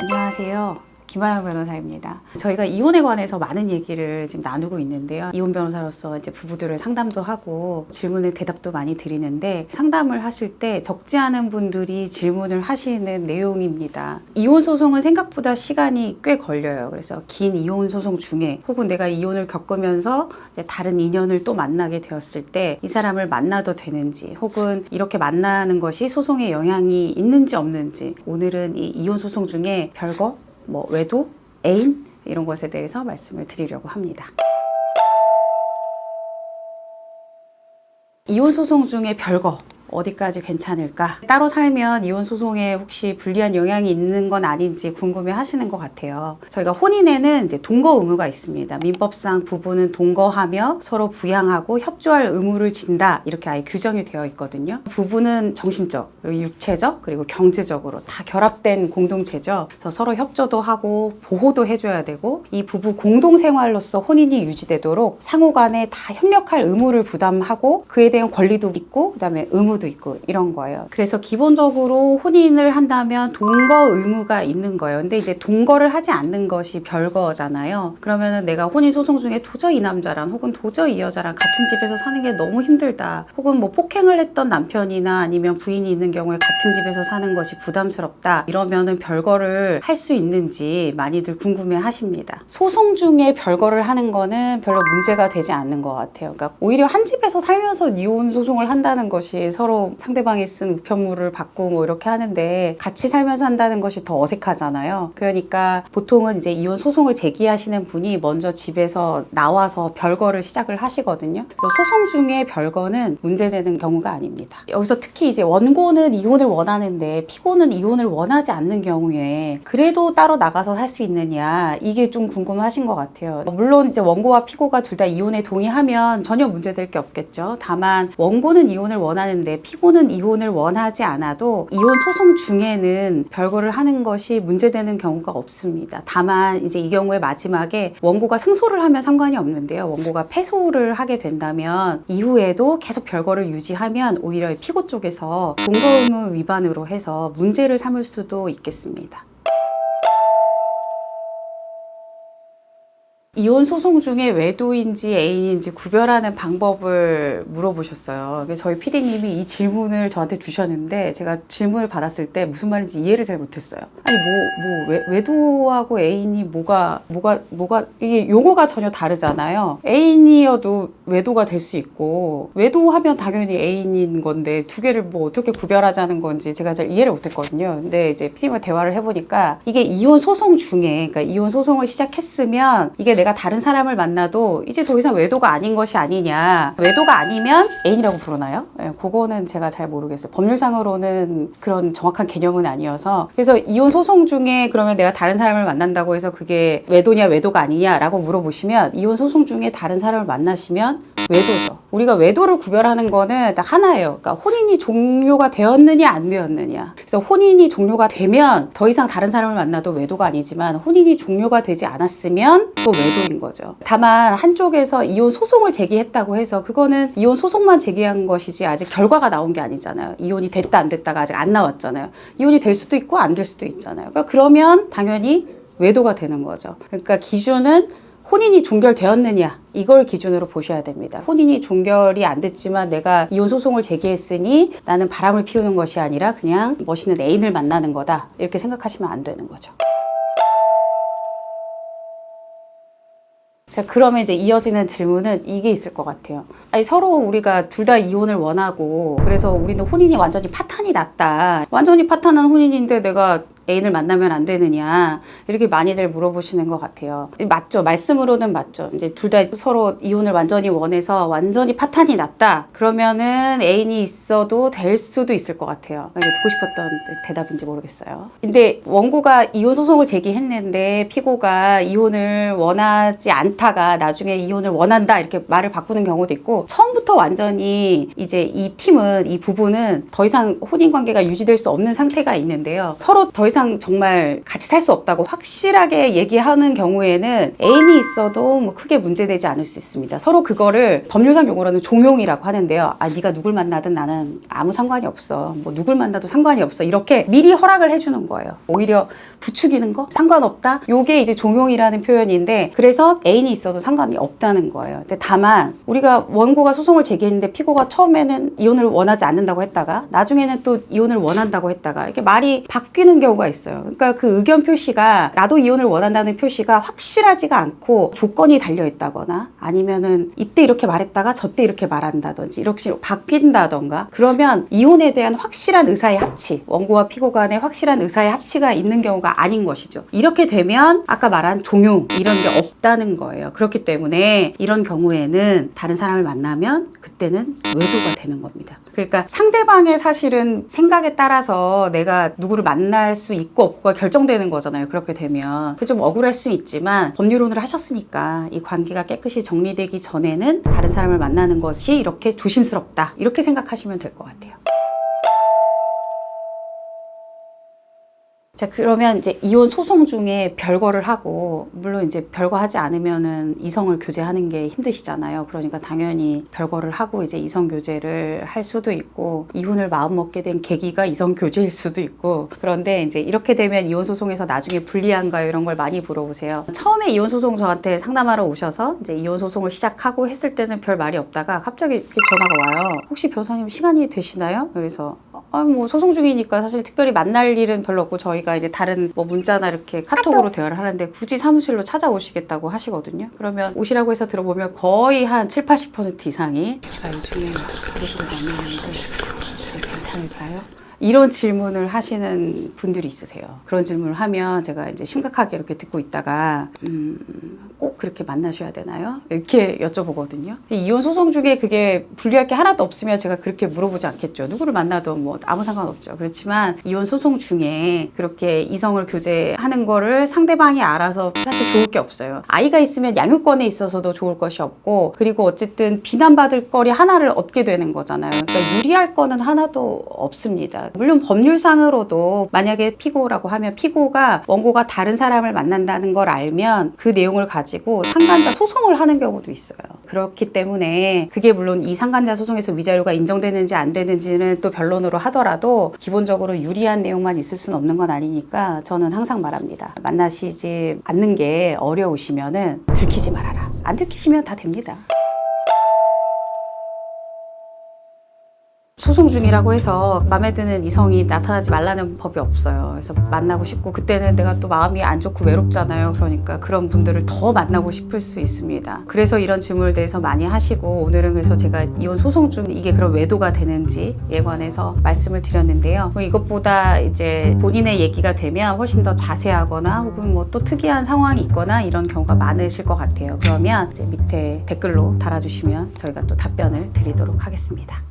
안녕하세요. 김하영 변호사입니다. 저희가 이혼에 관해서 많은 얘기를 지금 나누고 있는데요. 이혼 변호사로서 이제 부부들을 상담도 하고 질문에 대답도 많이 드리는데, 상담을 하실 때 적지 않은 분들이 질문을 하시는 내용입니다. 이혼 소송은 생각보다 시간이 꽤 걸려요. 그래서 긴 이혼 소송 중에, 혹은 내가 이혼을 겪으면서 이제 다른 인연을 또 만나게 되었을 때 이 사람을 만나도 되는지, 혹은 이렇게 만나는 것이 소송에 영향이 있는지 없는지, 오늘은 이 이혼 소송 중에 별거, 외도, 애인 이런 것에 대해서 말씀을 드리려고 합니다. 이혼 소송 중에 별거 어디까지 괜찮을까? 따로 살면 이혼 소송에 혹시 불리한 영향이 있는 건 아닌지 궁금해 하시는 것 같아요. 저희가 혼인에는 이제 동거 의무가 있습니다. 민법상 부부는 동거하며 서로 부양하고 협조할 의무를 진다, 이렇게 아예 규정이 되어 있거든요. 부부는 정신적, 그리고 육체적, 그리고 경제적으로 다 결합된 공동체죠. 그래서 서로 협조도 하고 보호도 해줘야 되고, 이 부부 공동생활로서 혼인이 유지되도록 상호간에 다 협력할 의무를 부담하고, 그에 대한 권리도 있고, 그 다음에 의무 도 있고, 이런 거예요. 그래서 기본적으로 혼인을 한다면 동거 의무가 있는 거예요. 근데 이제 동거를 하지 않는 것이 별거잖아요. 그러면은 내가 혼인 소송 중에 도저히 이 남자랑, 혹은 도저히 이 여자랑 같은 집에서 사는 게 너무 힘들다, 혹은 폭행을 했던 남편이나 아니면 부인이 있는 경우에 같은 집에서 사는 것이 부담스럽다, 이러면은 별거를 할 수 있는지 많이들 궁금해 하십니다. 소송 중에 별거를 하는 거는 별로 문제가 되지 않는 것 같아요. 그러니까 오히려 한 집에서 살면서 이혼 소송을 한다는 것이, 서로 상대방이 쓴 우편물을 받고 이렇게 하는데 같이 살면서 한다는 것이 더 어색하잖아요. 그러니까 보통은 이제 이혼 소송을 제기하시는 분이 먼저 집에서 나와서 별거를 시작을 하시거든요. 그래서 소송 중에 별거는 문제되는 경우가 아닙니다. 여기서 특히 이제 원고는 이혼을 원하는데 피고는 이혼을 원하지 않는 경우에 그래도 따로 나가서 살 수 있느냐, 이게 좀 궁금하신 것 같아요. 물론 이제 원고와 피고가 둘 다 이혼에 동의하면 전혀 문제될 게 없겠죠. 다만 원고는 이혼을 원하는데 피고는 이혼을 원하지 않아도 이혼 소송 중에는 별거를 하는 것이 문제되는 경우가 없습니다. 다만 이제 이 경우에 마지막에 원고가 승소를 하면 상관이 없는데요. 원고가 패소를 하게 된다면 이후에도 계속 별거를 유지하면 오히려 피고 쪽에서 동거 의무 위반으로 해서 문제를 삼을 수도 있겠습니다. 이혼 소송 중에 외도인지 애인인지 구별하는 방법을 물어보셨어요. 저희 PD님이 이 질문을 저한테 주셨는데, 제가 질문을 받았을 때 무슨 말인지 이해를 잘 못했어요. 아니 외도하고 애인이 이게 용어가 전혀 다르잖아요. 애인이어도 외도가 될 수 있고, 외도하면 당연히 애인인 건데 두 개를 어떻게 구별하자는 건지 제가 잘 이해를 못했거든요. 근데 이제 PD님과 대화를 해보니까, 이게 이혼 소송 중에, 그러니까 이혼 소송을 시작했으면 이게 내가 다른 사람을 만나도 이제 더 이상 외도가 아닌 것이 아니냐. 외도가 아니면 애인이라고 부르나요? 네, 그거는 제가 잘 모르겠어요. 법률상으로는 그런 정확한 개념은 아니어서. 그래서 이혼 소송 중에 그러면 내가 다른 사람을 만난다고 해서 그게 외도냐 외도가 아니냐라고 물어보시면, 이혼 소송 중에 다른 사람을 만나시면 외도죠. 우리가 외도를 구별하는 거는 딱 하나예요. 그러니까 혼인이 종료가 되었느냐 안 되었느냐. 그래서 혼인이 종료가 되면 더 이상 다른 사람을 만나도 외도가 아니지만, 혼인이 종료가 되지 않았으면 또 외도인 거죠. 다만 한쪽에서 이혼 소송을 제기했다고 해서 그거는 이혼 소송만 제기한 것이지 아직 결과가 나온 게 아니잖아요. 이혼이 됐다 안 됐다가 아직 안 나왔잖아요. 이혼이 될 수도 있고 안 될 수도 있잖아요. 그러니까 그러면 당연히 외도가 되는 거죠. 그러니까 기준은 혼인이 종결되었느냐, 이걸 기준으로 보셔야 됩니다. 혼인이 종결이 안 됐지만 내가 이혼 소송을 제기했으니 나는 바람을 피우는 것이 아니라 그냥 멋있는 애인을 만나는 거다, 이렇게 생각하시면 안 되는 거죠. 자, 그러면 이제 이어지는 질문은 이게 있을 것 같아요. 아니, 서로 우리가 둘 다 이혼을 원하고, 그래서 우리는 혼인이 완전히 파탄이 났다, 완전히 파탄난 혼인인데 내가 애인을 만나면 안 되느냐, 이렇게 많이들 물어보시는 것 같아요. 맞죠. 말씀으로는 맞죠. 이제 둘 다 서로 이혼을 완전히 원해서 완전히 파탄이 났다, 그러면은 애인이 있어도 될 수도 있을 것 같아요. 이게 듣고 싶었던 대답인지 모르겠어요. 근데 원고가 이혼 소송을 제기했는데 피고가 이혼을 원하지 않다가 나중에 이혼을 원한다, 이렇게 말을 바꾸는 경우도 있고, 처음부터 완전히 이제 이 부부는 더 이상 혼인 관계가 유지될 수 없는 상태가 있는데요. 서로 더 이상 이상 정말 같이 살 수 없다고 확실하게 얘기하는 경우에는 애인이 있어도 뭐 크게 문제되지 않을 수 있습니다. 서로 그거를 법률상 용어로는 종용이라고 하는데요. 아, 네가 누굴 만나든 나는 아무 상관이 없어. 뭐 누굴 만나도 상관이 없어. 이렇게 미리 허락을 해주는 거예요. 오히려 부추기는 거? 상관없다? 요게 이제 종용이라는 표현인데, 그래서 애인이 있어도 상관이 없다는 거예요. 근데 다만 우리가 원고가 소송을 제기했는데 피고가 처음에는 이혼을 원하지 않는다고 했다가 나중에는 또 이혼을 원한다고 했다가 이렇게 말이 바뀌는 경우가 있어요. 그러니까 그 의견 표시가 나도 이혼을 원한다는 표시가 확실하지가 않고 조건이 달려있다거나 아니면은 이때 이렇게 말했다가 저때 이렇게 말한다든지 이렇게 바뀐다던가, 그러면 이혼에 대한 확실한 의사의 합치, 원고와 피고 간의 확실한 의사의 합치가 있는 경우가 아닌 것이죠. 이렇게 되면 아까 말한 종용 이런 게 없다는 거예요. 그렇기 때문에 이런 경우에는 다른 사람을 만나면 그때는 외도가 되는 겁니다. 그러니까 상대방의 사실은 생각에 따라서 내가 누구를 만날 수 있고 없고가 결정되는 거잖아요. 그렇게 되면 좀 억울할 수 있지만 법률혼을 하셨으니까 이 관계가 깨끗이 정리되기 전에는 다른 사람을 만나는 것이 이렇게 조심스럽다, 이렇게 생각하시면 될 것 같아요. 자, 그러면 이제 이혼 소송 중에 별거를 하고, 물론 이제 별거 하지 않으면은 이성을 교제하는 게 힘드시잖아요. 그러니까 당연히 별거를 하고 이제 이성 교제를 할 수도 있고, 이혼을 마음먹게 된 계기가 이성 교제일 수도 있고. 그런데 이제 이렇게 되면 이혼 소송에서 나중에 불리한가요? 이런 걸 많이 물어보세요. 처음에 이혼 소송 저한테 상담하러 오셔서 이제 이혼 소송을 시작하고 했을 때는 별 말이 없다가 갑자기 이렇게 전화가 와요. 혹시 변호사님 시간이 되시나요? 그래서 뭐 소송 중이니까 사실 특별히 만날 일은 별로 없고, 저희가 이제 다른 뭐 문자나 이렇게 카톡으로 대화를 하는데 굳이 사무실로 찾아오시겠다고 하시거든요. 그러면 오시라고 해서 들어보면 거의 한 7, 80% 이상이 제가 요즘에 그룹을 만나는데 괜찮을까요? 이런 질문을 하시는 분들이 있으세요. 그런 질문을 하면 제가 이제 심각하게 이렇게 듣고 있다가 꼭 그렇게 만나셔야 되나요? 이렇게 여쭤보거든요. 이혼 소송 중에 그게 불리할 게 하나도 없으면 제가 그렇게 물어보지 않겠죠. 누구를 만나도 뭐 아무 상관없죠. 그렇지만 이혼 소송 중에 그렇게 이성을 교제하는 거를 상대방이 알아서 사실 좋을 게 없어요. 아이가 있으면 양육권에 있어서도 좋을 것이 없고, 그리고 어쨌든 비난받을 거리 하나를 얻게 되는 거잖아요. 그러니까 유리할 거는 하나도 없습니다. 물론 법률상으로도 만약에 피고라고 하면 피고가 원고가 다른 사람을 만난다는 걸 알면 그 내용을 가지고 상간자 소송을 하는 경우도 있어요. 그렇기 때문에 그게 물론 이 상간자 소송에서 위자료가 인정되는지 안 되는지는 또 변론으로 하더라도 기본적으로 유리한 내용만 있을 수는 없는 건 아니니까 저는 항상 말합니다. 만나시지 않는 게 어려우시면은 들키지 말아라. 안 들키시면 다 됩니다. 소송 중이라고 해서 마음에 드는 이성이 나타나지 말라는 법이 없어요. 그래서 만나고 싶고, 그때는 내가 또 마음이 안 좋고 외롭잖아요. 그러니까 그런 분들을 더 만나고 싶을 수 있습니다. 그래서 이런 질문을 대해서 많이 하시고, 오늘은 그래서 제가 이혼 소송 중 이게 그런 외도가 되는지에 관해서 말씀을 드렸는데요. 뭐 이것보다 이제 본인의 얘기가 되면 훨씬 더 자세하거나 혹은 뭐 또 특이한 상황이 있거나 이런 경우가 많으실 것 같아요. 그러면 이제 밑에 댓글로 달아주시면 저희가 또 답변을 드리도록 하겠습니다.